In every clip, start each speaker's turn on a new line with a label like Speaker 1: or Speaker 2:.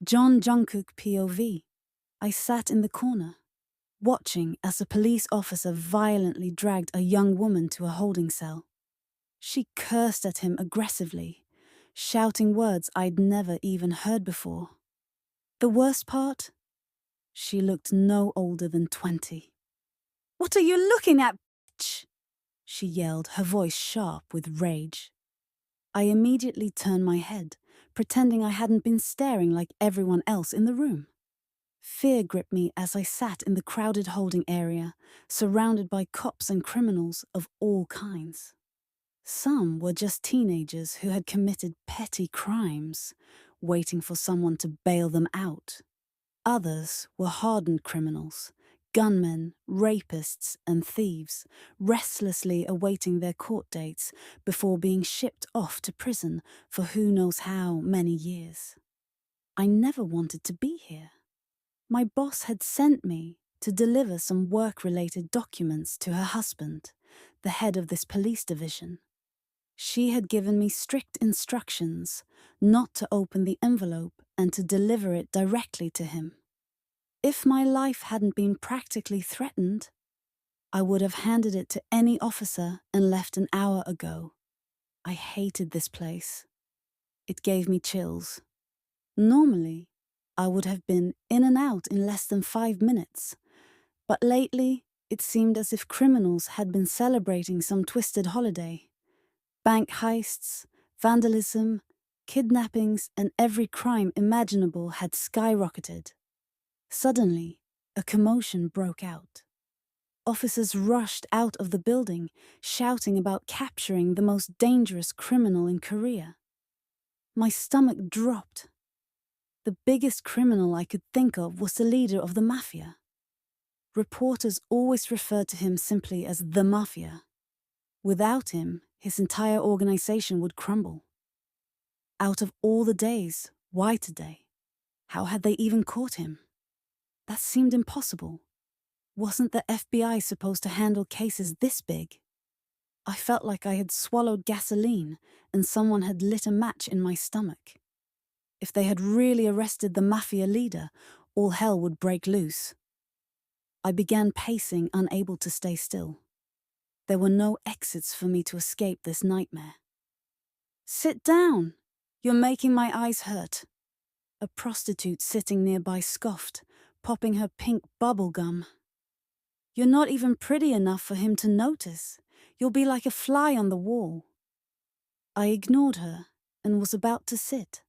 Speaker 1: Jungkook POV. I sat in the corner, watching as a police officer violently dragged a young woman to a holding cell. She cursed at him aggressively, shouting words I'd never even heard before. The worst part? She looked no older than 20. "What are you looking at, bitch?" she yelled, her voice sharp with rage. I immediately turned my head, pretending I hadn't been staring like everyone else in the room. Fear gripped me as I sat in the crowded holding area, surrounded by cops and criminals of all kinds. Some were just teenagers who had committed petty crimes, waiting for someone to bail them out. Others were hardened criminals, gunmen, rapists, and thieves, restlessly awaiting their court dates before being shipped off to prison for who knows how many years. I never wanted to be here. My boss had sent me to deliver some work-related documents to her husband, the head of this police division. She had given me strict instructions not to open the envelope and to deliver it directly to him. If my life hadn't been practically threatened, I would have handed it to any officer and left an hour ago. I hated this place. It gave me chills. Normally, I would have been in and out in less than 5 minutes, but lately it seemed as if criminals had been celebrating some twisted holiday. Bank heists, vandalism, kidnappings, and every crime imaginable had skyrocketed. Suddenly, a commotion broke out. Officers rushed out of the building, shouting about capturing the most dangerous criminal in Korea. My stomach dropped. The biggest criminal I could think of was the leader of the Mafia. Reporters always referred to him simply as the Mafia. Without him, his entire organization would crumble. Out of all the days, why today? How had they even caught him? That seemed impossible. Wasn't the FBI supposed to handle cases this big? I felt like I had swallowed gasoline and someone had lit a match in my stomach. If they had really arrested the Mafia leader, all hell would break loose. I began pacing, unable to stay still. There were no exits for me to escape this nightmare. "Sit down! You're making my eyes hurt." A prostitute sitting nearby scoffed, popping her pink bubble gum. "You're not even pretty enough for him to notice. You'll be like a fly on the wall." I ignored her and was about to sit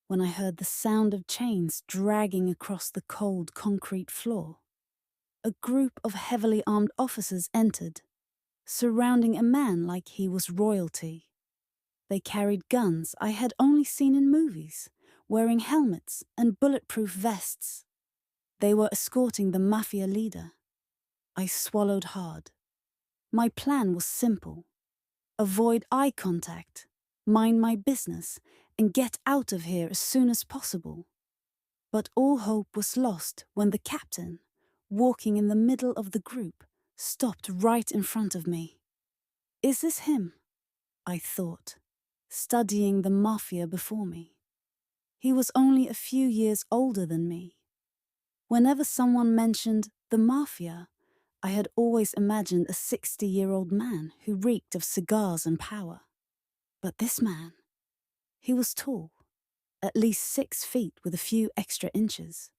Speaker 1: when I heard the sound of chains dragging across the cold concrete floor. A group of heavily armed officers entered, surrounding a man like he was royalty. They carried guns I had only seen in movies, wearing helmets and bulletproof vests. They were escorting the Mafia leader. I swallowed hard. My plan was simple. Avoid eye contact, mind my business, and get out of here as soon as possible. But all hope was lost when the captain, walking in the middle of the group, stopped right in front of me. "Is this him?" I thought, studying the Mafia before me. He was only a few years older than me. Whenever someone mentioned the Mafia, I had always imagined a 60-year-old man who reeked of cigars and power. But this man, he was tall, at least 6 feet with a few extra inches.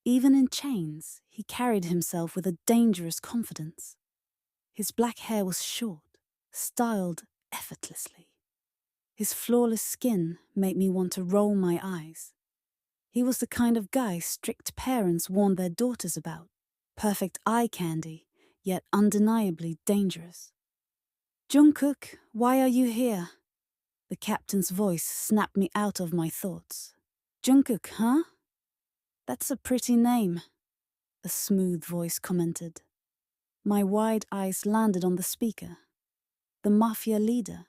Speaker 1: Even in chains, he carried himself with a dangerous confidence. His black hair was short, styled effortlessly. His flawless skin made me want to roll my eyes. He was the kind of guy strict parents warned their daughters about. Perfect eye candy, yet undeniably dangerous. "Jungkook, why are you here?" The captain's voice snapped me out of my thoughts. "Jungkook, huh? That's a pretty name," a smooth voice commented. My wide eyes landed on the speaker. The Mafia leader.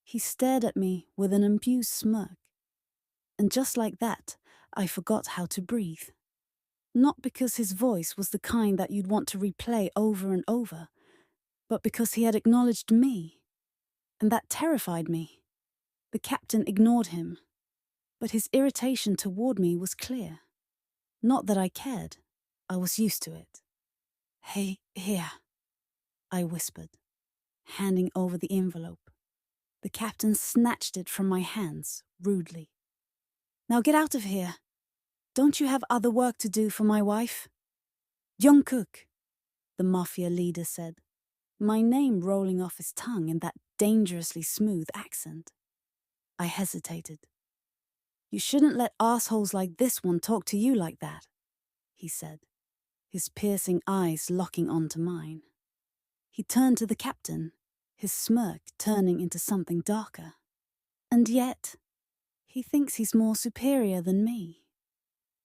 Speaker 1: He stared at me with an amused smirk. And just like that, I forgot how to breathe. Not because his voice was the kind that you'd want to replay over and over, but because he had acknowledged me. And that terrified me. The captain ignored him. But his irritation toward me was clear. Not that I cared. I was used to it. "Hey, here," I whispered, handing over the envelope. The captain snatched it from my hands, rudely. "Now get out of here. Don't you have other work to do for my wife?" "Jungkook," the mafia leader said, my name rolling off his tongue in that dangerously smooth accent. I hesitated. "You shouldn't let assholes like this one talk to you like that," he said, his piercing eyes locking onto mine. He turned to the captain, his smirk turning into something darker. "And yet, he thinks he's more superior than me."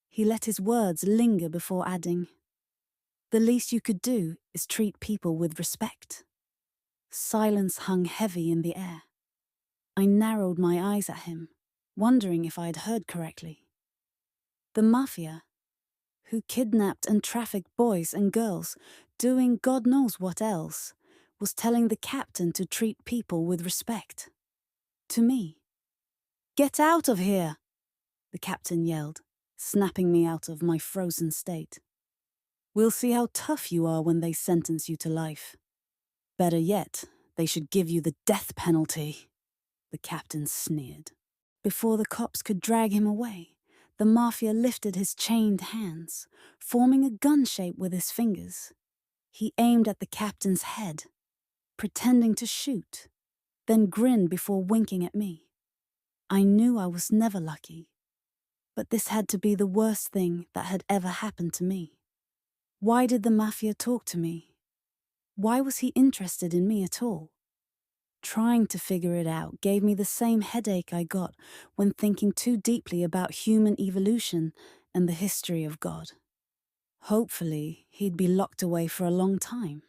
Speaker 1: He let his words linger before adding, "The least you could do is treat people with respect." Silence hung heavy in the air. I narrowed my eyes at him, wondering if I had heard correctly. The mafia, who kidnapped and trafficked boys and girls, doing God knows what else, was telling the captain to treat people with respect. To me. "Get out of here!" the captain yelled, snapping me out of my frozen state. "We'll see how tough you are when they sentence you to life. Better yet, they should give you the death penalty," the captain sneered. Before the cops could drag him away, the mafia lifted his chained hands, forming a gun shape with his fingers. He aimed at the captain's head, pretending to shoot, then grinned before winking at me. I knew I was never lucky, but this had to be the worst thing that had ever happened to me. Why did the mafia talk to me? Why was he interested in me at all? Trying to figure it out gave me the same headache I got when thinking too deeply about human evolution and the history of God. Hopefully, he'd be locked away for a long time.